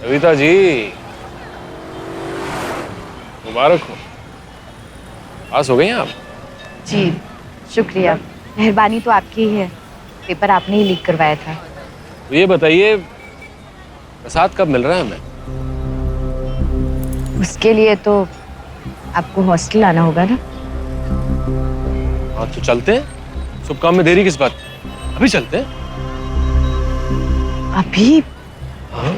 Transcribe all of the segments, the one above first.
कविता जी, मुबारक हो। पास हो गई हैं आप? जी शुक्रिया, मेहरबानी तो आपकी ही है। पेपर आपने ही लीक करवाया था। तो ये बताइए, प्रसाद कब मिल रहा है हमें? उसके लिए तो आपको हॉस्टल आना होगा ना। हाँ तो चलते हैं। शुभ काम में देरी किस बात की? अभी चलते हैं। अभी? हाँ?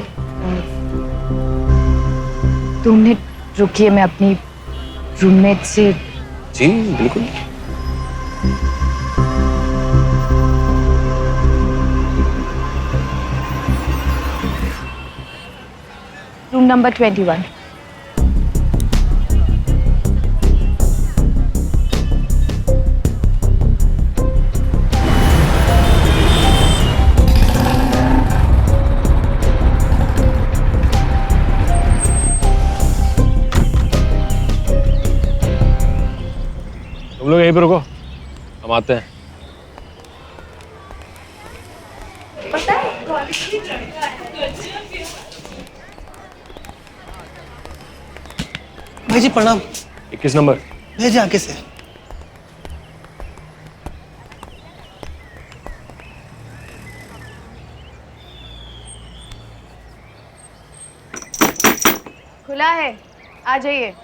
2 मिनट रुकिए, मैं अपनी रूममेट से। जी बिल्कुल। Room number 21। तुम लोग यहीं पर रुको, हम आते हैं। भाई जी प्रणाम। 21 नंबर। भाई जी आगे से। खुला है, आ जाइए।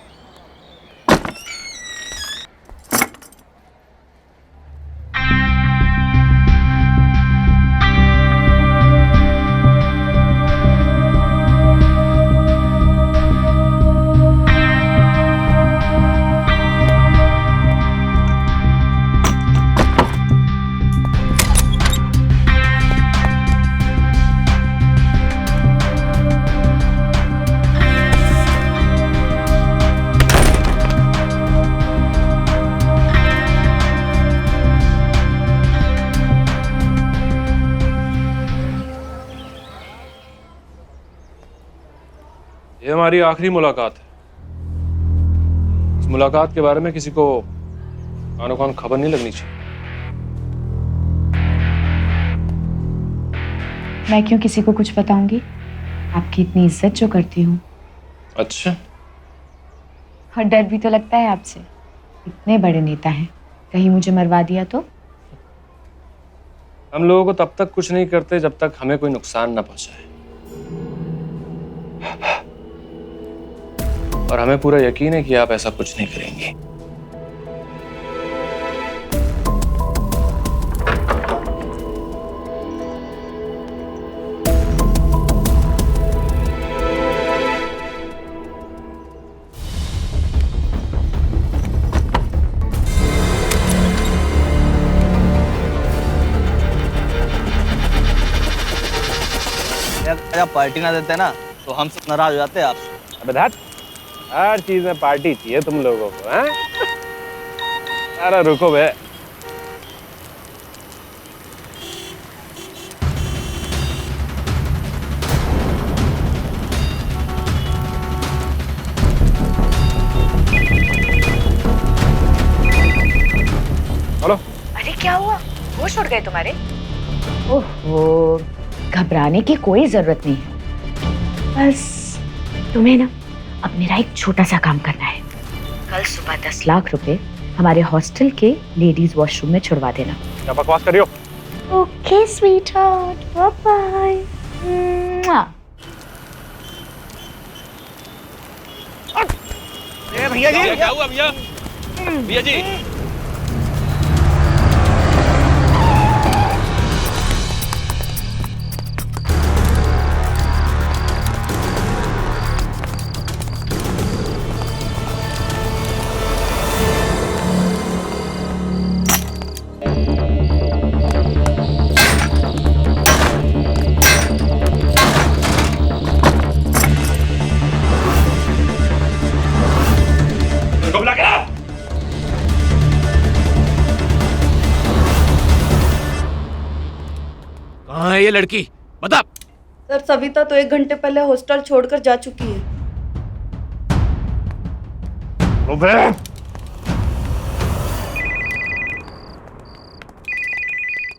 ये हमारी आखिरी मुलाकात है। इस मुलाकात के बारे में किसी को कानो कान खबर नहीं लगनी चाहिए। मैं क्यों किसी को कुछ बताऊंगी? आपकी इतनी इज्जत जो करती हूँ। अच्छा। और डर भी तो लगता है आपसे। इतने बड़े नेता हैं, कहीं मुझे मरवा दिया तो? हम लोगों को तब तक कुछ नहीं करते जब तक हमें कोई नुकसान ना पहुंचाए। और हमें पूरा यकीन है कि आप ऐसा कुछ नहीं करेंगे। अगर आप पार्टी ना देते ना तो हम सब नाराज हो जाते हैं आपसे। अबे धत, हर चीज में पार्टी चाहिए तुम लोगों को, हैं? अरे रुको बे। चलो। अरे क्या हुआ? होश उड़ गए तुम्हारे? ओहो, घबराने की कोई जरूरत नहीं है। बस तुम्हें ना अब मेरा एक छोटा सा काम करना है। कल सुबह 10 लाख रुपए हमारे हॉस्टल के लेडीज वॉशरूम में छुड़वा देना। क्या बकवास कर रही हो? Okay sweetheart, bye bye. भैया जी क्या हुआ भैया? भैया जी है ये लड़की? बता। सर सविता तो 1 घंटे पहले हॉस्टल छोड़कर जा चुकी है।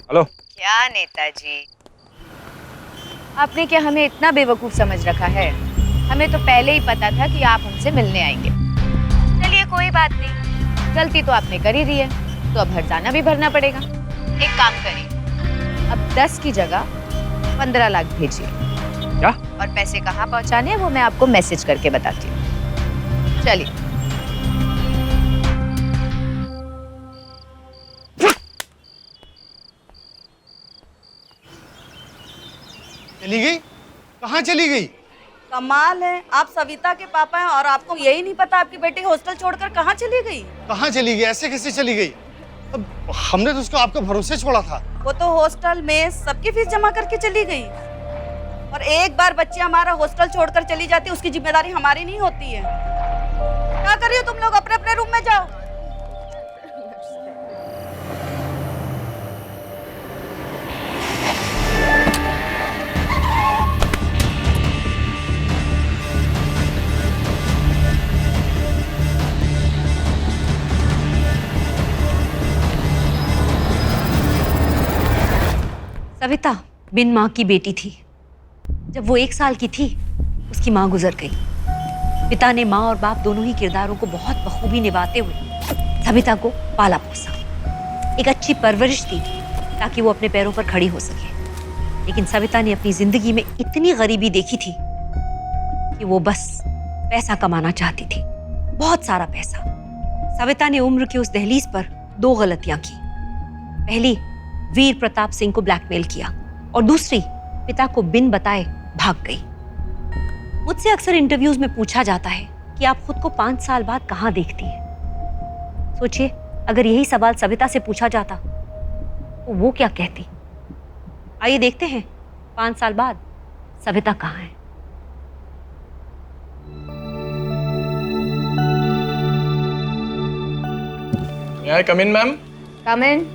हेलो। क्या नेताजी, आपने क्या हमें इतना बेवकूफ समझ रखा है? हमें तो पहले ही पता था कि आप हमसे मिलने आएंगे। चलिए कोई बात नहीं, गलती तो आपने कर ही दी है, तो अब हर्जाना भी भरना पड़ेगा। एक काम करिए, अब 10 की जगह 15 लाख भेजिए। क्या? और पैसे कहाँ पहुँचाने हैं वो मैं आपको मैसेज करके बताती हूँ। चलिए। चली गई? कहाँ चली गई? कमाल है, आप सविता के पापा हैं और आपको यही नहीं पता आपकी बेटी हॉस्टल छोड़कर कहाँ चली गई? कहाँ चली गई? ऐसे कैसे चली गई? अब हमने तो उसको आपके भरोसे छोड़ा था। वो तो हॉस्टल में सबकी फीस जमा करके चली गई। और एक बार बच्ची हमारा हॉस्टल छोड़कर चली जाती है, उसकी जिम्मेदारी हमारी नहीं होती है। क्या कर रही हो तुम लोग? अपने अपने रूम में जाओ। सविता बिन माँ की बेटी थी। जब वो 1 साल की थी, उसकी माँ गुजर गई। पिता ने माँ और बाप दोनों ही किरदारों को बहुत बखूबी निभाते हुए सविता को पाला पोसा। एक अच्छी परवरिश दी ताकि वो अपने पैरों पर खड़ी हो सके। लेकिन सविता ने अपनी जिंदगी में इतनी गरीबी देखी थी कि वो बस पैसा कमाना चाहती थी, बहुत सारा पैसा। सविता ने उम्र की उस दहलीज पर 2 गलतियां की। पहली, वीर प्रताप सिंह को ब्लैकमेल किया, और दूसरी, पिता को बिन बताए भाग गई। मुझसे अक्सर इंटरव्यूज में पूछा जाता है कि आप खुद को 5 साल बाद कहाँ देखती हैं? सोचिए, अगर यही सवाल सविता से पूछा जाता तो वो क्या कहती? आइए देखते हैं 5 साल बाद सविता कहाँ है। May I come in, ma'am? Come in.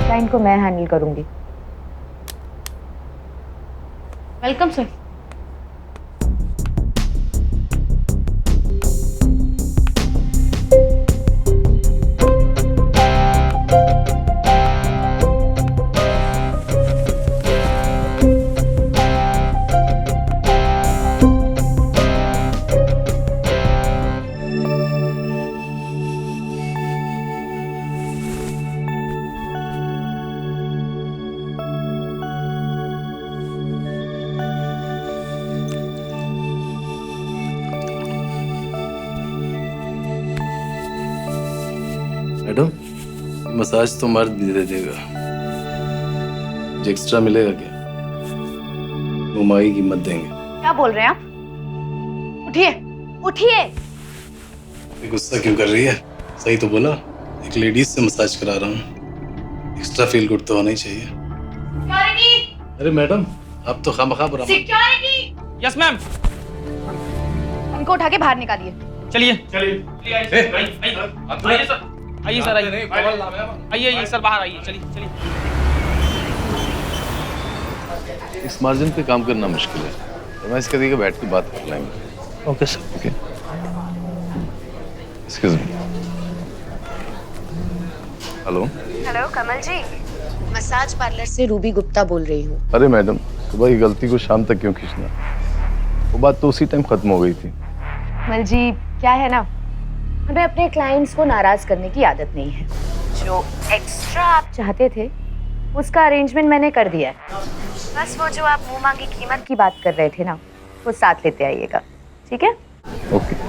Client को मैं हैंडल करूंगी। Welcome sir. मैडम, मसाज तो मर्द भी दे देगा, जो एक्स्ट्रा मिलेगा क्या? वो माँ की कीमत देंगे। क्या बोल रहे हैं आप? उठिए, उठिए। ये गुस्सा क्यों कर रही है? सही तो बोला, एक लेडीज से मसाज करा रहा हूँ, एक्स्ट्रा फील गुड तो होना ही चाहिए। सिक्योरिटी! अरे मैडम, आप तो खामखा बुरा। सिक्योरिटी! Yes ma'am. उनको उठा के बाहर निकालिए। चलिए चलिए आइए सर, आइए सर, आइए आइए सर, बाहर आइए। चलिए चलिए। इस मार्जिन पे काम करना मुश्किल है, तो मैं इसके देखिए बैठ के बात कर लेंगे। Okay sir. Okay, excuse me. Hello. Hello Kamal ji, massage parlour से रूबी गुप्ता बोल रही हूँ। अरे मैडम, सुबह की गलती को शाम तक क्यों खींचना? वो बात तो उसी टाइम खत्म हो गई थी। कमल जी, क्या है ना, हमें अपने क्लाइंट्स को नाराज करने की आदत नहीं है। जो एक्स्ट्रा आप चाहते थे उसका अरेंजमेंट मैंने कर दिया है। बस वो जो आप मुंह मांगी कीमत की बात कर रहे थे ना, वो साथ लेते आइएगा, ठीक है? ओके।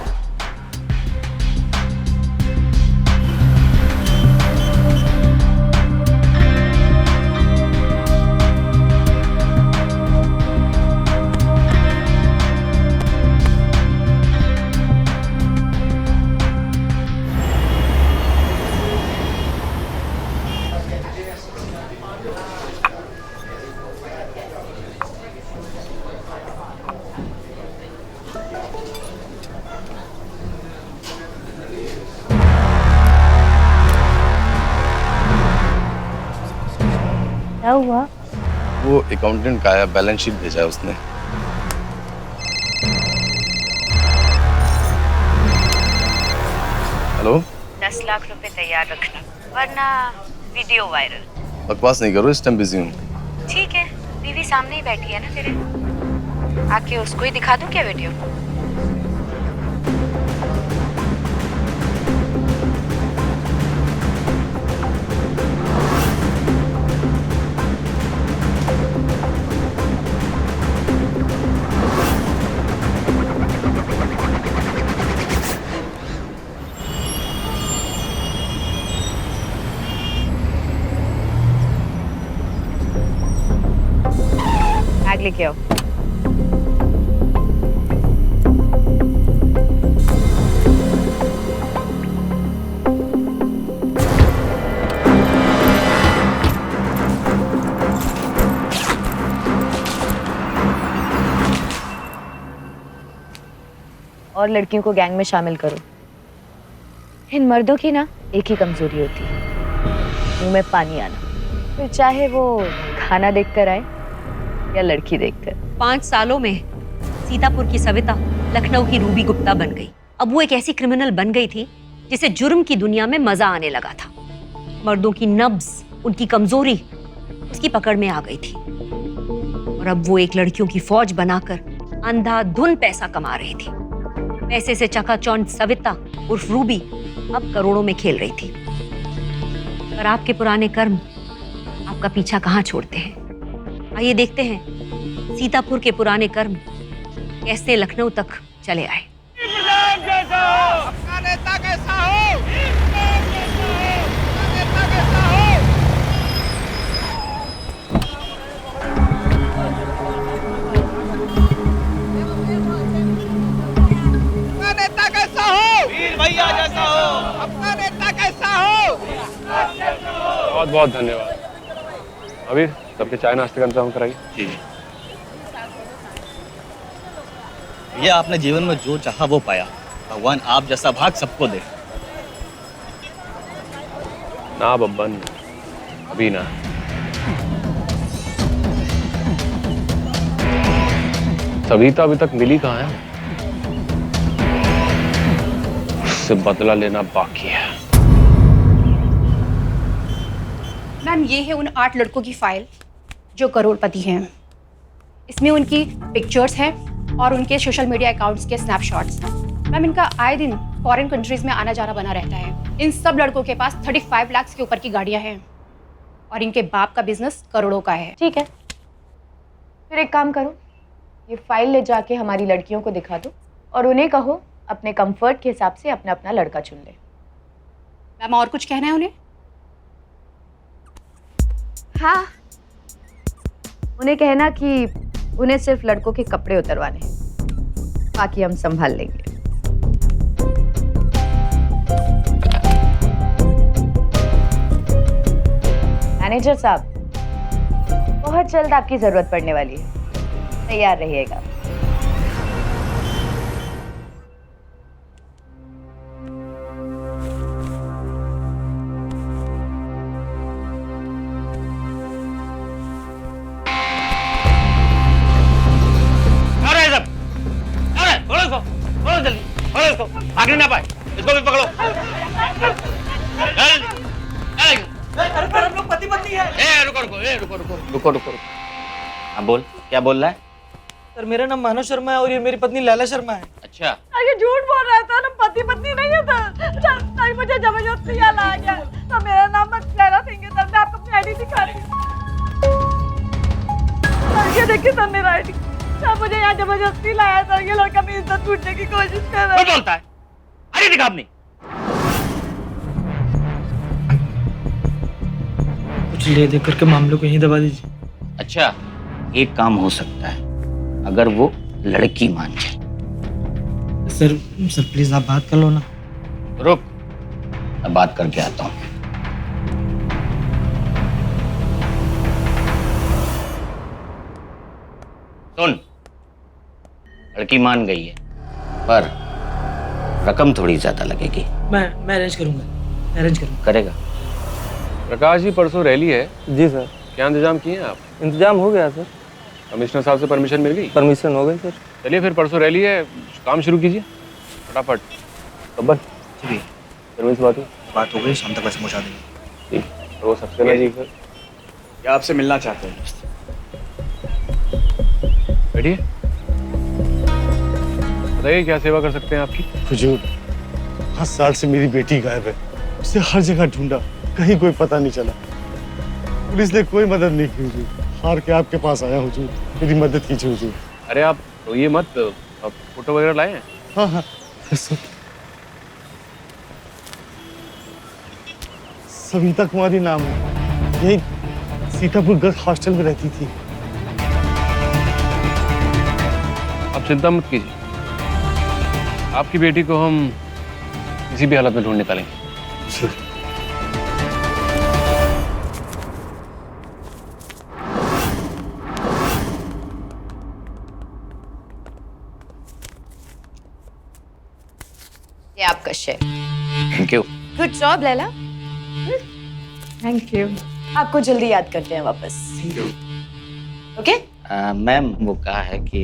क्या हुआ? वो अकाउंटेंट का आया, बैलेंस शीट भेजा है उसने। हेलो, 10 लाख रुपए तैयार रखना वरना वीडियो वायरल। बकवास नहीं करो, इस टाइम बिजी हूँ। ठीक है, बीवी सामने ही बैठी है ना तेरे, आके उसको ही दिखा दूं क्या वीडियो? बैग लेके आओ। और लड़कियों को गैंग में शामिल करो। इन मर्दों की ना एक ही कमजोरी होती है, मुंह में पानी आना, फिर चाहे वो खाना देखकर आए या लड़की देखकर। 5 सालों में सीतापुर की सविता लखनऊ की रूबी गुप्ता बन गई। अब वो एक ऐसी क्रिमिनल बन गई थी जिसे जुर्म की दुनिया में मजा आने लगा था। मर्दों की नब्ज, उनकी कमजोरी उसकी पकड़ में आ गई थी और अब वो एक लड़कियों की फौज बनाकर अंधाधुन पैसा कमा रही थी। पैसे से चकाचौंध सविता उर्फ रूबी अब करोड़ों में खेल रही थी। पर आपके पुराने कर्म आपका पीछा कहाँ छोड़ते हैं? आइए देखते हैं सीतापुर के पुराने कर्म कैसे लखनऊ तक चले आए। अपना नेता कैसा हो? अपना नेता कैसा हो? अपना नेता कैसा हो? वीर भैया जैसा हो। अपना नेता कैसा हो? बहुत बहुत धन्यवाद। अबीर, सबके चाय नाश्ते का इंतजाम कराइए। जी। ये आपने जीवन में जो चाहा वो पाया। भगवान आप जैसा भाग सबको दे। ना बब्बन, अभी ना। सविता अभी तक मिली कहाँ है? उससे बदला लेना बाकी है। मैम, ये है उन 8 लड़कों की फाइल जो करोड़पति हैं। इसमें उनकी पिक्चर्स हैं और उनके सोशल मीडिया अकाउंट्स के स्नैपशॉट्स। मैम, इनका आए दिन फॉरेन कंट्रीज में आना जाना बना रहता है। इन सब लड़कों के पास 35 लाख के ऊपर की गाड़ियां हैं और इनके बाप का बिजनेस करोड़ों का है। ठीक है, फिर एक काम करो, ये फाइल ले जाके हमारी लड़कियों को दिखा दो और उन्हें कहो अपने कंफर्ट के हिसाब से अपना अपना लड़का चुन ले। मैम, और कुछ कहना है उन्हें? हाँ, उन्हें कहना कि उन्हें सिर्फ लड़कों के कपड़े उतरवाने हैं, बाकी हम संभाल लेंगे। मैनेजर साहब, बहुत जल्द आपकी जरूरत पड़ने वाली है, तैयार रहिएगा। भागने ना पाए, इसको भी पकड़ो। हम लोग पति पत्नी हैं। रुको। हाँ बोल, क्या बोल रहा है? सर, मेरा नाम मानव शर्मा है और ये मेरी पत्नी लैला शर्मा है। अच्छा, अरे झूठ बोल रहा था ना, पति पत्नी नहीं है सर। सर मुझे जबरदस्ती यहाँ लाया गया। तो मेरा नाम लैला सिंह है सर, मैं आपको अपनी आईडी दिखा रही हूँ। ये देखिए सर मेरा आईडी। सर मुझे यहाँ जबरदस्ती लाया सर, ये लड़का मेरी इज्जत लूटने की कोशिश कर रहा है। कौन बोलता है? आईडी दिखा अपनी। कुछ ले दे करके मामलों को यहीं दबा दीजिए। अच्छा, एक काम हो सकता है, अगर वो लड़की मान जाए। सर प्लीज आप बात कर लो ना। रुक, मैं बात करके आता हूँ। सुन, लड़की मान गई है, पर रकम थोड़ी ज्यादा लगेगी। मैं अरेंज करूंगा। करेगा? प्रकाश जी, परसों रैली है। जी सर। क्या इंतजाम किए हैं आप? इंतजाम हो गया सर, कमिश्नर साहब से परमिशन मिल गई? परमिशन हो गई सर। चलिए फिर परसों रैली है, काम शुरू कीजिए फटाफट। खबर सर्विस बात हो गई, शाम तक वैसे पहुंचा देंगे। ठीक, और वो सबसे बड़ी फिर क्या आपसे मिलना चाहते हैं? बैठिए, बताइए क्या सेवा कर सकते हैं आपकी? हुजूर, 5 साल से मेरी बेटी गायब है। उसे हर जगह ढूंढा, कहीं कोई पता नहीं चला। पुलिस ने कोई मदद नहीं की हुजूर। हार के आपके पास आया हुजूर, मेरी मदद कीजिए हुजूर। अरे आप रोइए मत, आप फोटो वगैरह लाए हैं? हाँ हाँ, सविता कुमारी नाम है, यही सीतापुर गर्ल्स हॉस्टल में रहती थी। आप चिंता मत कीजिए, आपकी बेटी को हम किसी भी हालत में ढूंढ निकालेंगे। ये आपका share. Thank you. Good job Laila. Thank you. आपको जल्दी याद करते हैं वापस। ओके? मैम वो कहा है कि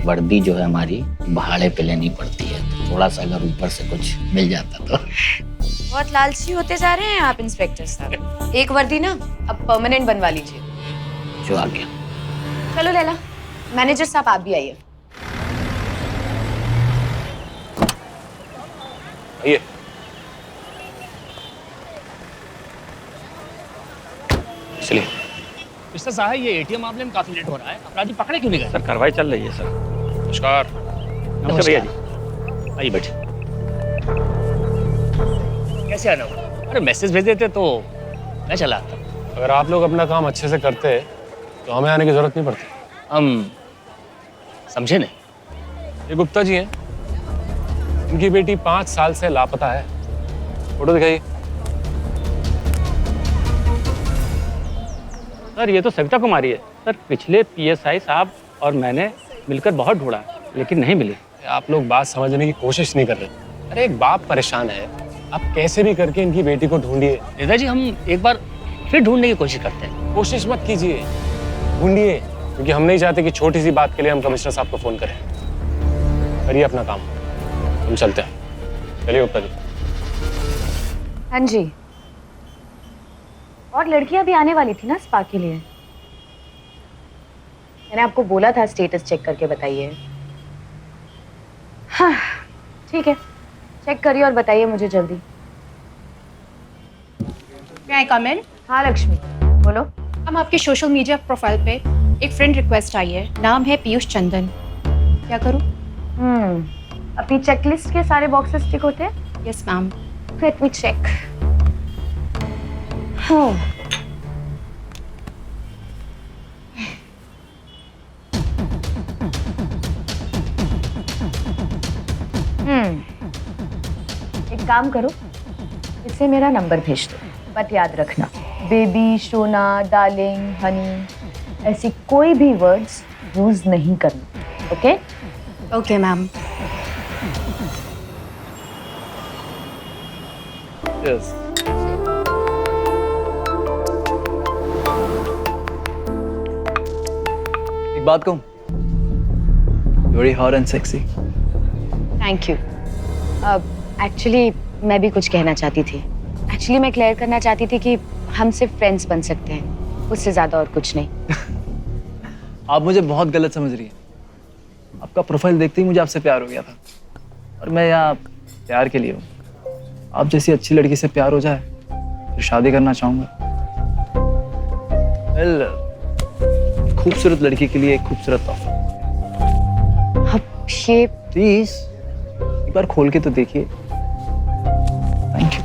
वर्दी जो है हमारी भाड़े पे लेनी पड़ती है, तो थोड़ा सा अगर ऊपर से कुछ मिल जाता तो। बहुत लालची होते जा रहे हैं आप इंस्पेक्टर साहब। एक वर्दी ना अब परमानेंट बनवा लीजिए। जो आ गया। चलो लैला, मैनेजर साहब आप भी आइए। आइए। चलिए। मिस्टर साहब, ये एटीएम मामले में काफी लेट हो रहा है, अपराधी पकड़े क्यों नहीं गए? सर कार्रवाई चल रही है सर। नमस्कार। नमस्कार भैया जी, आइए बैठिए। कैसे आना हुआ? अरे मैसेज भेज देते तो मैं चला आता। अगर आप लोग अपना काम अच्छे से करते तो हमें आने की जरूरत नहीं पड़ती। हम समझे नहीं। ये गुप्ता जी हैं, इनकी बेटी 5 साल से लापता है। फोटो दिखाइए। सर ये तो सविता कुमारी है सर। पिछले पीएसआई साहब और मैंने मिलकर बहुत ढूंढा लेकिन नहीं मिली। आप लोग बात समझने की कोशिश नहीं कर रहे। अरे एक बाप परेशान है, आप कैसे भी करके इनकी बेटी को ढूंढिए। दादाजी हम एक बार फिर ढूंढने की कोशिश करते हैं। कोशिश मत कीजिए, ढूंढिए, क्योंकि हम नहीं चाहते कि छोटी सी बात के लिए हम कमिश्नर साहब को फोन करें। करिए अपना काम, हम चलते हैं। चलिए गुप्ता जी। हाँ जी, और लड़कियां भी आने वाली थी ना स्पा के लिए। मैंने आपको बोला था स्टेटस चेक करके बताइए। हाँ ठीक है, चेक करिए और बताइए मुझे जल्दी। मैं कम इन? हाँ लक्ष्मी, बोलो। हम आपके सोशल मीडिया प्रोफाइल पे एक फ्रेंड रिक्वेस्ट आई है, नाम है पीयूष चंदन। क्या करूं? अपनी चेकलिस्ट के सारे बॉक्सेस टिक होते हैं? Yes ma'am. Let me check. एक काम करो, इसे मेरा नंबर भेज दो, बट याद रखना बेबी, सोना, डार्लिंग, हनी ऐसी कोई भी वर्ड्स यूज नहीं करना। ओके? Okay ma'am. यस। एक बात कहूँ, very hot and sexy। Thank you. Actually मैं भी कुछ कहना चाहती थी। एक्चुअली मैं क्लियर करना चाहती थी कि हम सिर्फ फ्रेंड्स बन सकते हैं, उससे ज्यादा और कुछ नहीं। आप मुझे बहुत गलत समझ रही हैं। आपका प्रोफाइल देखते ही मुझे आपसे प्यार हो गया था, और मैं यहाँ प्यार के लिए हूँ। आप जैसी अच्छी लड़की से प्यार हो जाए तो शादी करना चाहूँगा। खूबसूरत लड़की के लिए एक खूबसूरत तोहफा। अब ये प्लीज एक बार खोल के तो देखिए। Thank you.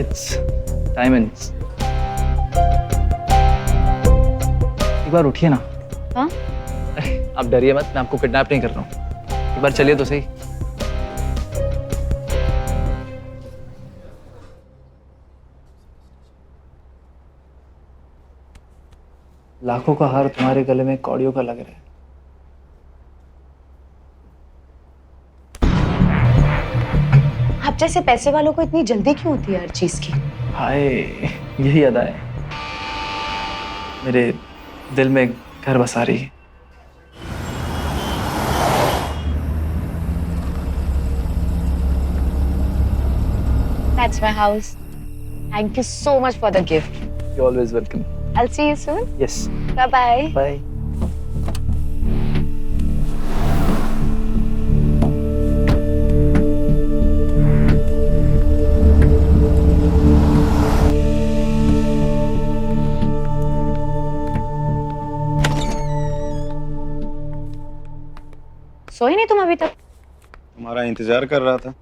It's diamonds. एक बार उठिए ना। हाँ? आप डरिए मत, मैं आपको किडनैप नहीं कर रहा हूँ। एक बार चलिए तो सही। लाखों का हार तुम्हारे गले में कौड़ियों का लग रहा है। आप जैसे पैसे वालों को इतनी जल्दी क्यों होती है हर चीज की? हाय, यही अदा है, मेरे दिल में घर बसा रही है। That's my house. Thank you so much for the gift. You're always welcome. I'll see you soon. Yes. Bye bye. Bye. सोए नहीं तुम अभी तक? तुम्हारा इंतजार कर रहा था।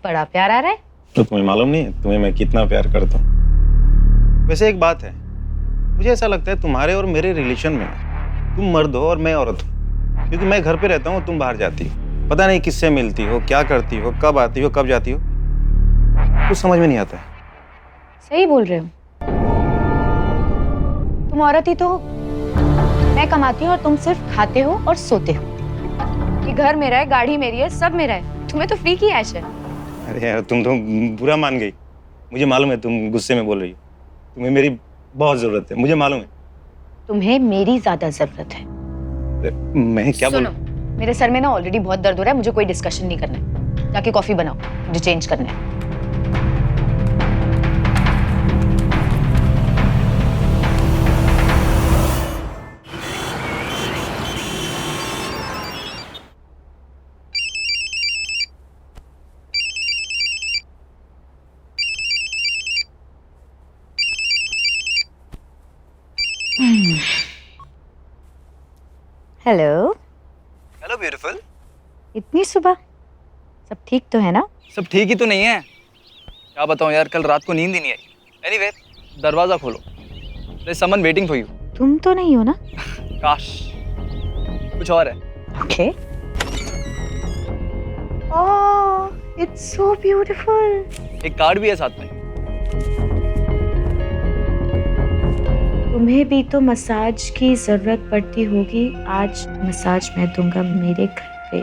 बड़ा प्यार आ रहा है। तो तुम्हें मालूम नहीं है तुम्हें मैं कितना प्यार करता हूँ। वैसे एक बात है, मुझे ऐसा लगता है तुम्हारे और मेरे रिलेशन में तुम मर्द हो और मैं औरत हूँ, क्योंकि मैं घर पे रहता हूँ, तुम बाहर जाती हो, पता नहीं किससे मिलती हो, क्या करती हो, कब आती हो, कब जाती हो, कुछ समझ में नहीं आता है। सही बोल रहे हो, तुम औरत ही तो हो। मैं कमाती हूँ और तुम सिर्फ खाते हो और सोते हो। ये घर मेरा है, गाड़ी मेरी है, सब मेरा है। तुम्हें तो फ्री की ऐश है। अरे यार तुम तो बुरा मान गई। मुझे मालूम है तुम गुस्से में बोल रही हो, तुम्हें मेरी बहुत जरूरत है, मुझे मालूम है। तुम्हें मेरी ज्यादा जरूरत है। मैं क्या सुनो, मेरे सर में ना ऑलरेडी बहुत दर्द हो रहा है, मुझे कोई डिस्कशन नहीं करना है। जाके कॉफी बनाओ, मुझे चेंज करना है। हेलो। Hello beautiful. इतनी सुबह? सब ठीक तो है ना? सब ठीक ही तो नहीं है। क्या बताऊं यार, कल रात को नींद ही नहीं आई। एनीवे, दरवाजा खोलो। There's someone waiting for you. तुम तो नहीं हो ना? काश कुछ और है। Okay. Oh, it's so beautiful. एक कार्ड भी है साथ में। तुम्हें भी तो मसाज की जरूरत पड़ती होगी। आज मसाज मैं दूंगा मेरे घर पे।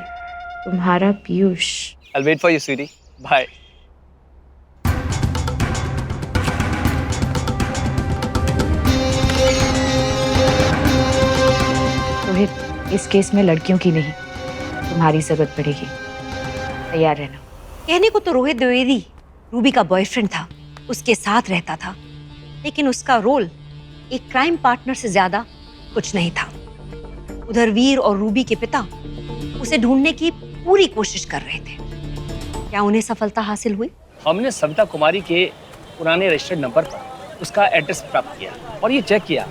तुम्हारा Piyush. I'll wait for you, sweetie. Bye. Rohit, इस केस में लड़कियों की नहीं, तुम्हारी जरूरत पड़ेगी। तैयार रहना। कहने को तो रोहित द्विवेदी रूबी का बॉयफ्रेंड था, उसके साथ रहता था, लेकिन उसका रोल एक क्राइम पार्टनर से ज्यादा कुछ नहीं था। उधर वीर और रूबी के पिता उसे ढूंढने की पूरी कोशिश कर रहे थे। क्या उन्हें सफलता हासिल हुई? हमने सविता कुमारी के पुराने रजिस्टर्ड नंबर पर उसका एड्रेस प्राप्त किया और ये चेक किया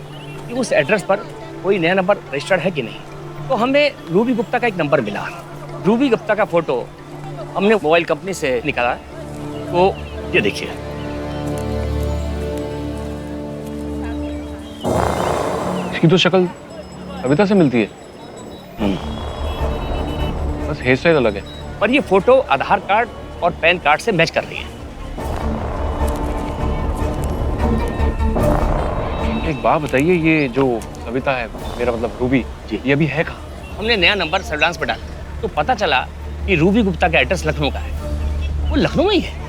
कि उस एड्रेस पर कोई नया नंबर रजिस्टर्ड है कि नहीं। तो हमें रूबी गुप्ता का एक नंबर मिला। रूबी गुप्ता का फोटो हमने मोबाइल कंपनी से निकाला। तो ये देखिए, इसकी तो शक्ल कविता से मिलती है। बस हेयर स्टाइल अलग है। और ये फोटो आधार कार्ड और पैन कार्ड से मैच कर रही है। एक बात बताइए, ये जो कविता है, मेरा मतलब रूबी जी, ये अभी है कहाँ? हमने नया नंबर सर्विलांस पर डाला तो पता चला कि रूबी गुप्ता का एड्रेस लखनऊ का है। वो लखनऊ में ही है।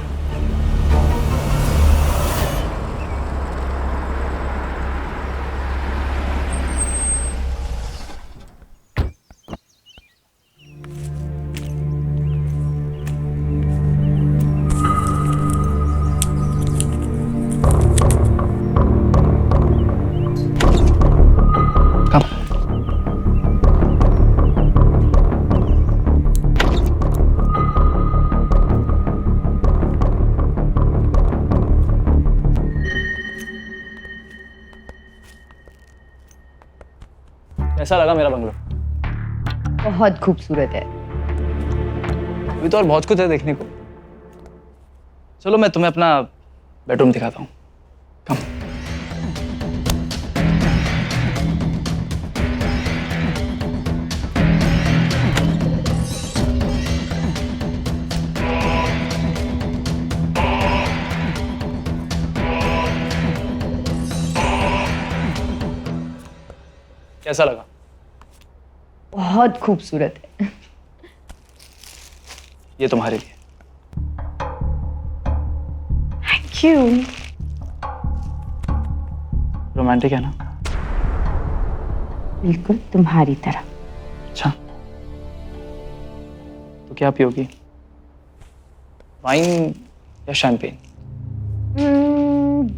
कैसा लगा मेरा बंगलो? बहुत खूबसूरत है। अभी तो और बहुत कुछ है देखने को। चलो मैं तुम्हें अपना बेडरूम दिखाता हूँ। कम। कैसा लगा? बहुत खूबसूरत है। ये तुम्हारे लिए। Thank you. रोमांटिक है ना? बिल्कुल तुम्हारी तरह। अच्छा, तो क्या पियोगी, वाइन या शैंपेन?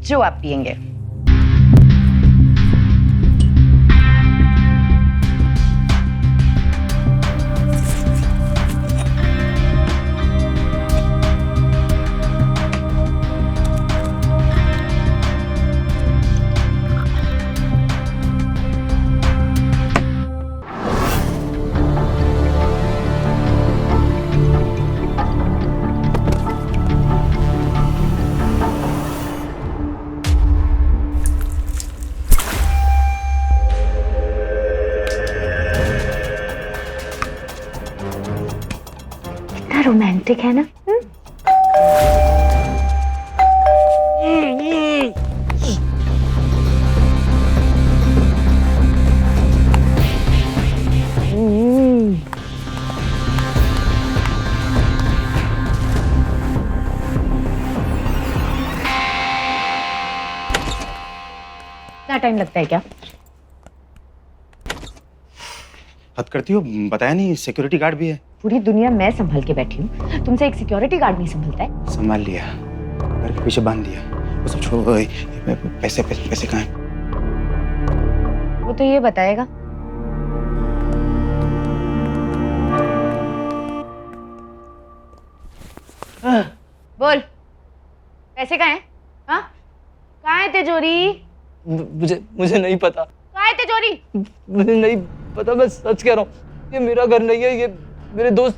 जो आप पियेंगे। रोमांटिक है ना? क्या टाइम लगता है क्या? हद करती हो, बताया नहीं सिक्योरिटी गार्ड भी है। पूरी दुनिया मैं संभल के बैठी हूँ, तुमसे एक सिक्योरिटी गार्ड नहीं संभलता है? संभाल लिया, घर के पीछे बांध दिया। वो सब छोड़ो, पैसे पैसे पैसे कहाँ हैं? वो तो ये बताएगा। बोल, पैसे कहाँ हैं? हाँ, कहाँ है तिजोरी? मुझे नहीं पता। कहाँ है तिजोरी? मुझे नहीं पता, मैं सच कह रहा हूँ। ये मेरा घर नहीं है, ये मेरे दोस्त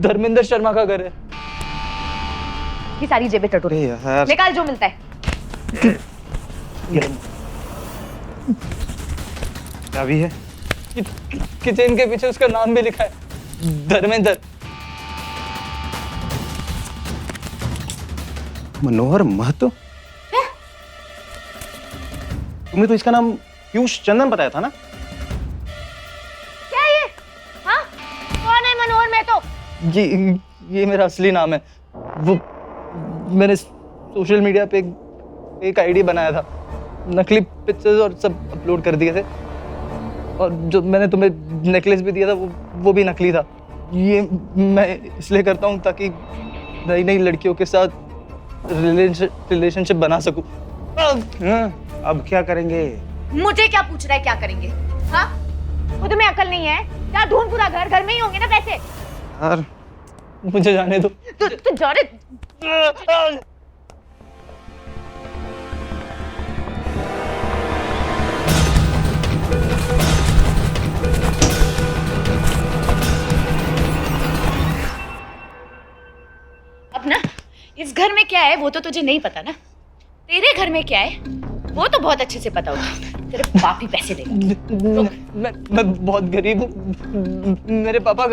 धर्मेंद्र शर्मा का घर है। ये सारी जेबें टटोरी, निकाल जो मिलता है। क्या भी है? किचन के पीछे उसका नाम भी लिखा है, धर्मेंद्र। मनोहर महतो? तुमने तो इसका नाम पीयूष चंदन बताया था ना? क्या ये? हाँ? कौन है मनोहर महतो? ये मेरा असली नाम है। वो मैंने सोशल मीडिया पे एक आईडी बनाया था, नकली पिक्चर्स और सब अपलोड कर दिए थे, और जो मैंने तुम्हें नेकलेस भी दिया था वो भी नकली था। ये मैं इसलिए करता हूँ ताकि नई नई लड़कियों के साथ रिलेशनशिप बना सकूं। अब क्या करेंगे? मुझे क्या पूछ रहा है क्या करेंगे? हाँ? वो तुम्हें अकल नहीं है क्या? ढूंढ पूरा घर में ही होंगे ना पैसे। यार मुझे जाने दो। तू जा रहे? अब ना इस घर में क्या है वो तो तुझे नहीं पता ना। तेरे घर में क्या है वो तो बहुत अच्छे से पता होगा। तेरे बाप ही पैसे देगा। मैं बहुत गरीब हूँ। मेरे पापा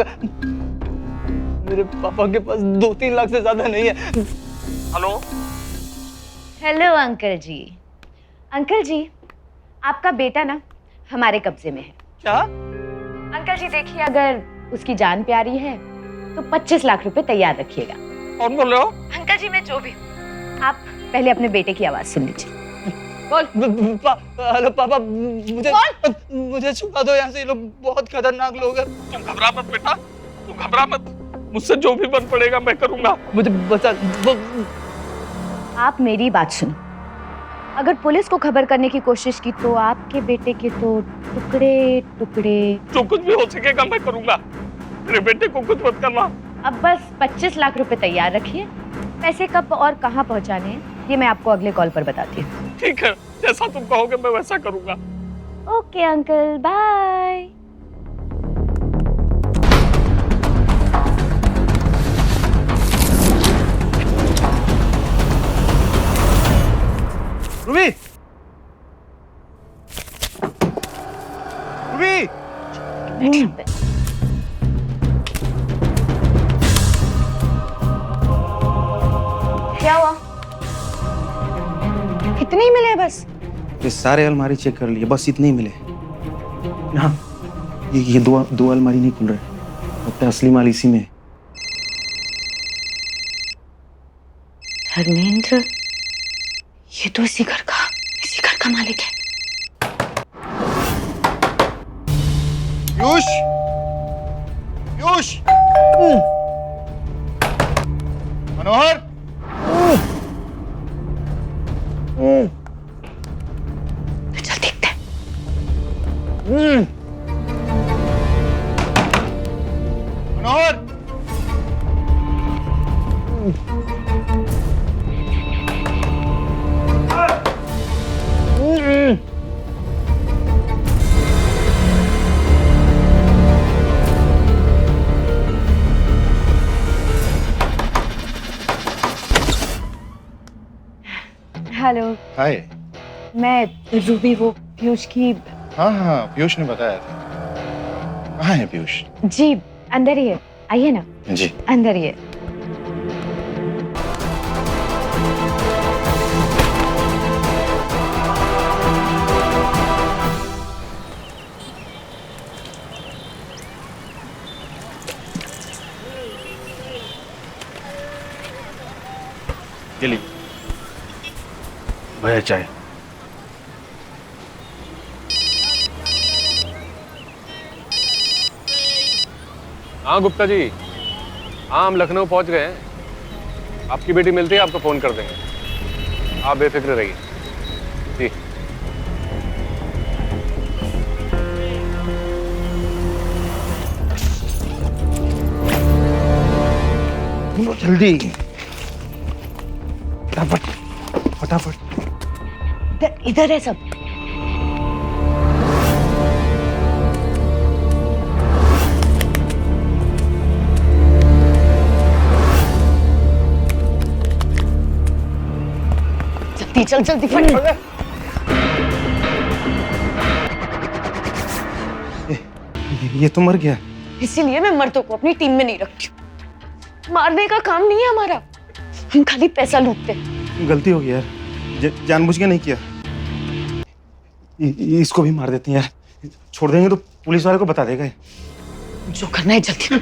के पास 2-3 लाख से ज्यादा नहीं है। हेलो अंकल जी। अंकल जी, आपका बेटा ना हमारे कब्जे में है। क्या? अंकल जी देखिए, अगर उसकी जान प्यारी है तो 25 लाख रुपए तैयार रखिएगा। कौन बोल रहे हो? अंकल जी मैं जो भी हूँ। आप पहले अपने बेटे की आवाज सुन लीजिए। बोल। हेलो पापा, मुझे छुड़ा दो यहाँ से। ये लोग बहुत खतरनाक लोग हैं। तुम घबरा मत बेटा, तुम घबरा मत। मुझसे जो भी बन पड़ेगा मैं करूंगा। मुझे बचा। आप मेरी बात सुनो। अगर पुलिस को खबर करने की कोशिश की तो आपके बेटे के तो टुकड़े टुकड़े। जो कुछ भी हो सकेगा मैं करूंगा। मेरे बेटे को कुछ मत करना। अब बस 25 लाख रुपए तैयार रखिए। पैसे कब और कहाँ पहुँचाने हैं ये मैं आपको अगले कॉल पर बताती हूँ। ठीक है, जैसा तुम कहोगे मैं वैसा करूंगा। Okay uncle, bye. Ruby, Ruby, क्या हुआ? कितने ही मिले बस? ये सारे अलमारी चेक कर लिए, बस इतने ही मिले। हाँ, ये दो अलमारी नहीं खुल रहे, लगता है असली माल इसी में है। धर्मेंद्र, ये तो इसी घर का मालिक है। पीयूष, पीयूष, मनोहर, चल देखते हैं। मनोहर, हेलो, हाय। मैं रूबी, वो पीयूष की। हाँ हाँ, पीयूष ने बताया था। कहाँ है पीयूष? जी अंदर ही है, आइए ना। जी अंदर ही है। चलिए भैया चाय। हाँ गुप्ता जी, हाँ हम लखनऊ पहुंच गए हैं। आपकी बेटी मिलती है आपको फोन कर देंगे, आप बेफिक्र रहिए। जी बोलो जल्दी, फटाफट फटाफट। इधर है सब। जल्दी चल, जल्दी फट। ये तो मर गया। इसीलिए मैं मर्दों को अपनी टीम में नहीं रखती हूँ। मारने का काम नहीं है हमारा, हम खाली पैसा लूटते हैं। गलती हो गई यार, जानबूझ के नहीं किया। इसको भी मार देते हैं यार, छोड़ देंगे तो पुलिस वाले को बता देगा ये। जो करना है जल्दी।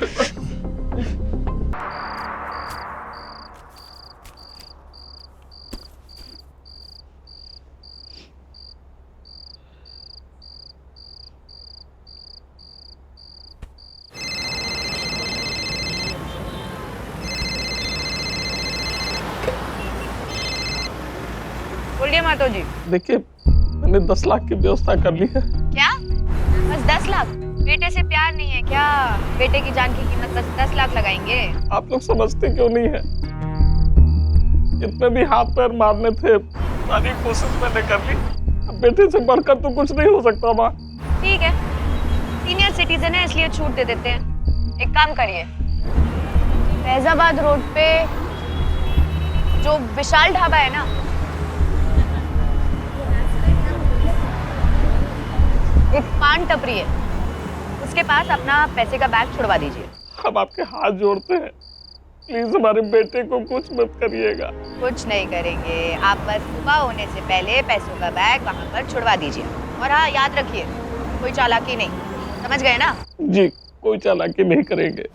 बोलिए मातो जी। देखिए मैंने 10 लाख की व्यवस्था कर ली है। क्या? बस 10 लाख? बेटे से प्यार नहीं है क्या? बेटे की जान की कीमत बस 10 लाख लगाएंगे? आप लोग समझते क्यों नहीं है? इतने भी हाथ पैर मारने थे, सारी कोशिश मैंने कर ली। अब बेटे से बढ़कर तो कुछ नहीं हो सकता माँ। ठीक है, सीनियर सिटीजन है इसलिए छूट दे देते हैं। एक काम करिए, फैजाबाद रोड पे जो विशाल ढाबा है ना, एक पान टपरी है, उसके पास अपना पैसे का बैग छुड़वा दीजिए। हम आपके हाथ जोड़ते हैं, प्लीज हमारे बेटे को कुछ मत करिएगा। कुछ नहीं करेंगे, आप बस सुबह होने से पहले पैसों का बैग वहाँ पर छुड़वा दीजिए। और हाँ, याद रखिए कोई चालाकी नहीं, समझ गए ना? जी, कोई चालाकी नहीं करेंगे।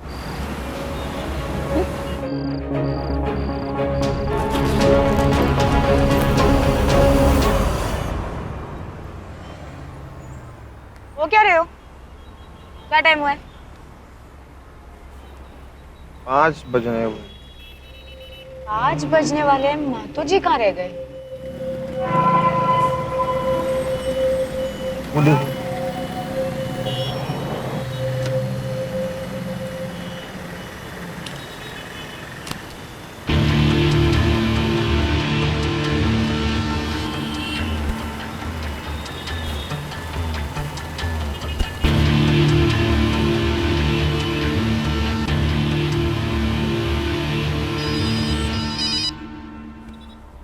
वो क्या रहे हो? क्या टाइम हुआ है? 5 बजने हुए। 5 बजने वाले हैं, मातो जी कहाँ रह गए?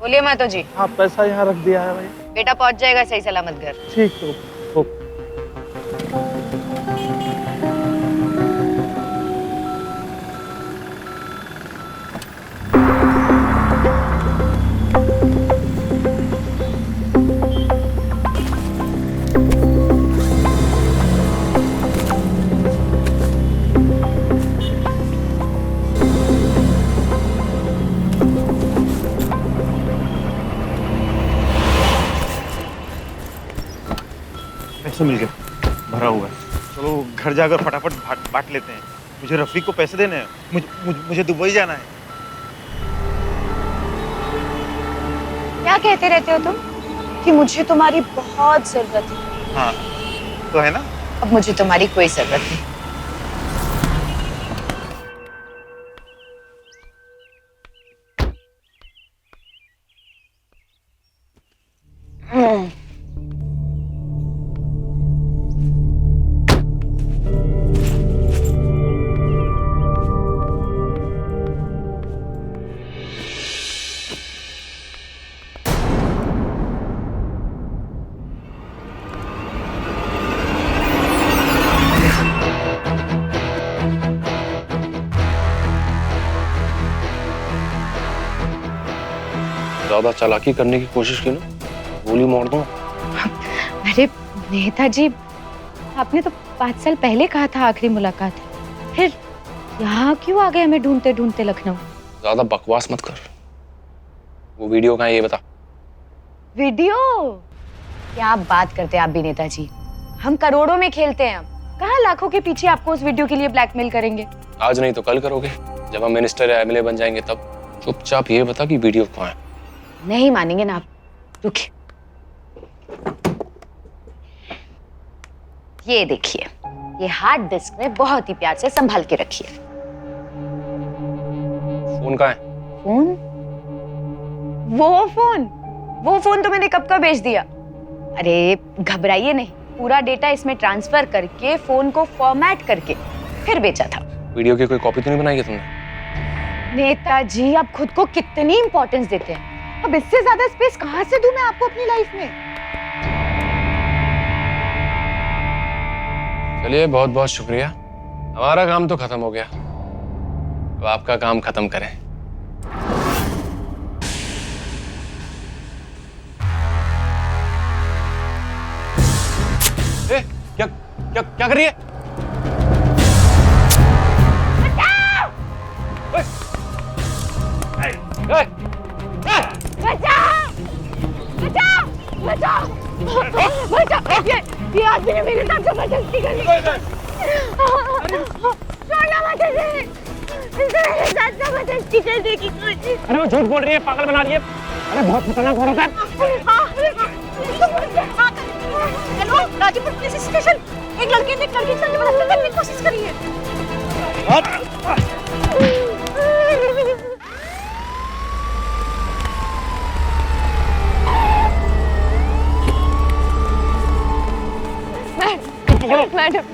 बोलिए मातो जी। हाँ, पैसा यहाँ रख दिया है भाई। बेटा पहुंच जाएगा सही सलामत घर। ठीक है। पैसे मिल गए, भरा हुआ है। चलो घर जाकर फटाफट बांट लेते हैं। मुझे रफीक को पैसे देने हैं, मुझे दुबई जाना है। क्या कहते रहते हो तुम कि मुझे तुम्हारी बहुत जरूरत है? हाँ तो है ना। अब मुझे तुम्हारी कोई जरूरत नहीं। ज्यादा चालाकी करने की कोशिश की ना, गोली मार दूं। अरे नेताजी, आपने तो 5 साल पहले कहा था आखिरी मुलाकात है, फिर यहाँ क्यों आ गए हमें ढूंढते ढूंढते लखनऊ? ज्यादा बकवास मत कर। वो वीडियो कहाँ है ये बता। वीडियो? क्या बात करते हैं आप भी नेताजी, हम करोड़ों में खेलते हैं। हम कहाँ लाखों के पीछे आपको उस वीडियो के लिए ब्लैकमेल करेंगे। आज नहीं तो कल करोगे, जब हम मिनिस्टर या एमएलए बन जाएंगे तब। चुपचाप ये बता कि वीडियो कहाँ है। नहीं मानेंगे ना आप, रुकिए। ये देखिए, ये हार्ड डिस्क में बहुत ही प्यार से संभाल के रखिए। फोन कहाँ है? फोन? वो फोन तो मैंने कब का बेच दिया। अरे घबराइए नहीं, पूरा डेटा इसमें ट्रांसफर करके फोन को फॉर्मेट करके फिर बेचा था। वीडियो की कोई कॉपी तो नहीं बनाई है तुमने? नेताजी, आप खुद को कितनी इंपॉर्टेंस देते हैं। अब इससे ज्यादा स्पेस कहां से दूं मैं आपको अपनी लाइफ में। चलिए, बहुत बहुत शुक्रिया। हमारा काम तो खत्म हो गया, अब आपका काम खत्म करें। क्या क्या क्या कर रही है? ये आदमी ने मेरे साथ जबरदस्ती करी। छोड़ना मत इसे। इसने मेरे साथ जबरदस्ती करने की कोशिश। अरे वो झूठ बोल रही है, पागल बना रही है। अरे बहुत खतरनाक हो रहा है। Hello, Rajipur police station. एक लड़के ने एक लड़की के साथ जबरदस्ती करने की कोशिश करी है। मैडम,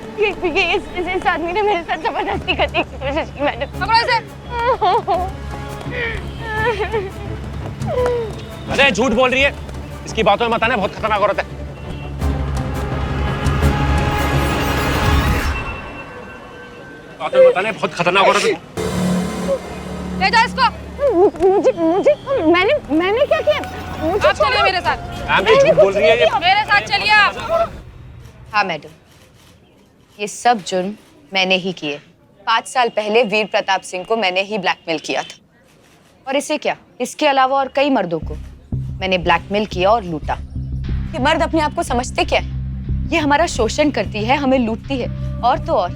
इस आदमी ने मेरे साथ जबरदस्ती करने की कोशिश की। मैडम पकड़ो इसे। अरे झूठ बोल रही है, इसकी बातों में मत आना, बहुत खतरनाक औरत है। बातों में मत आना, बहुत खतरनाक औरत है। ले जाओ इसको। मुझे मैंने क्या किया? आप चलिए मेरे साथ। मैम ये झूठ बोल रही है। मेरे साथ चलिए आप। हाँ मैडम, ये सब जुर्म मैंने ही किए। 5 साल पहले वीर प्रताप सिंह को मैंने ही ब्लैकमेल किया था, और इसे क्या, इसके अलावा और कई मर्दों को मैंने ब्लैकमेल किया और लूटा। ये मर्द अपने आप को समझते क्या है? ये हमारा शोषण करती है, हमें लूटती है, और तो और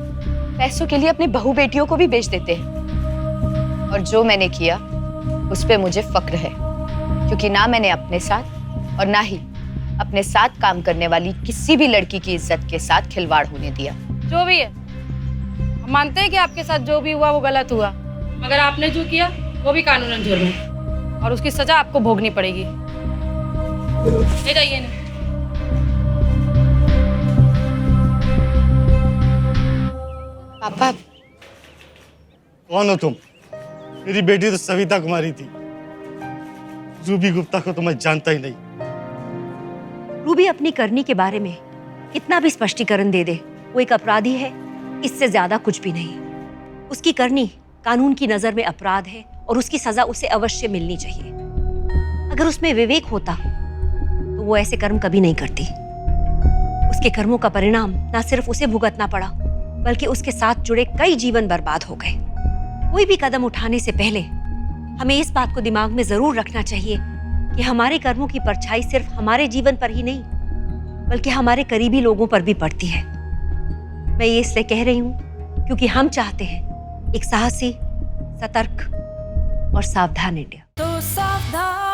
पैसों के लिए अपने बहू बेटियों को भी बेच देते हैं। और जो मैंने किया उस पे मुझे फक्र है, क्योंकि ना मैंने अपने साथ और ना ही अपने साथ काम करने वाली किसी भी लड़की की इज्जत के साथ खिलवाड़ होने दिया। जो भी है, हम मानते हैं कि आपके साथ जो भी हुआ वो गलत हुआ, मगर आपने जो किया वो भी कानूनन जुर्म है और उसकी सजा आपको भोगनी पड़ेगी। ले जाइए इन्हें। पापा, कौन हो तुम? मेरी बेटी तो सविता कुमारी थी। रूबी गुप्ता को तो मैं जानता ही नहीं। रूबी अपनी करनी के बारे में कितना भी स्पष्टीकरण दे दे, वो एक अपराधी है, इससे ज्यादा कुछ भी नहीं। उसकी करनी कानून की नजर में अपराध है और उसकी सजा उसे अवश्य मिलनी चाहिए। अगर उसमें विवेक होता तो वो ऐसे कर्म कभी नहीं करती। उसके कर्मों का परिणाम ना सिर्फ उसे भुगतना पड़ा, बल्कि उसके साथ जुड़े कई जीवन बर्बाद हो गए। कोई भी कदम उठाने से पहले हमें इस बात को दिमाग में जरूर रखना चाहिए कि हमारे कर्मों की परछाई सिर्फ हमारे जीवन पर ही नहीं, बल्कि हमारे करीबी लोगों पर भी पड़ती है। मैं ये इसलिए कह रही हूँ क्योंकि हम चाहते हैं एक साहसी, सतर्क और सावधान इंडिया। तो सावधान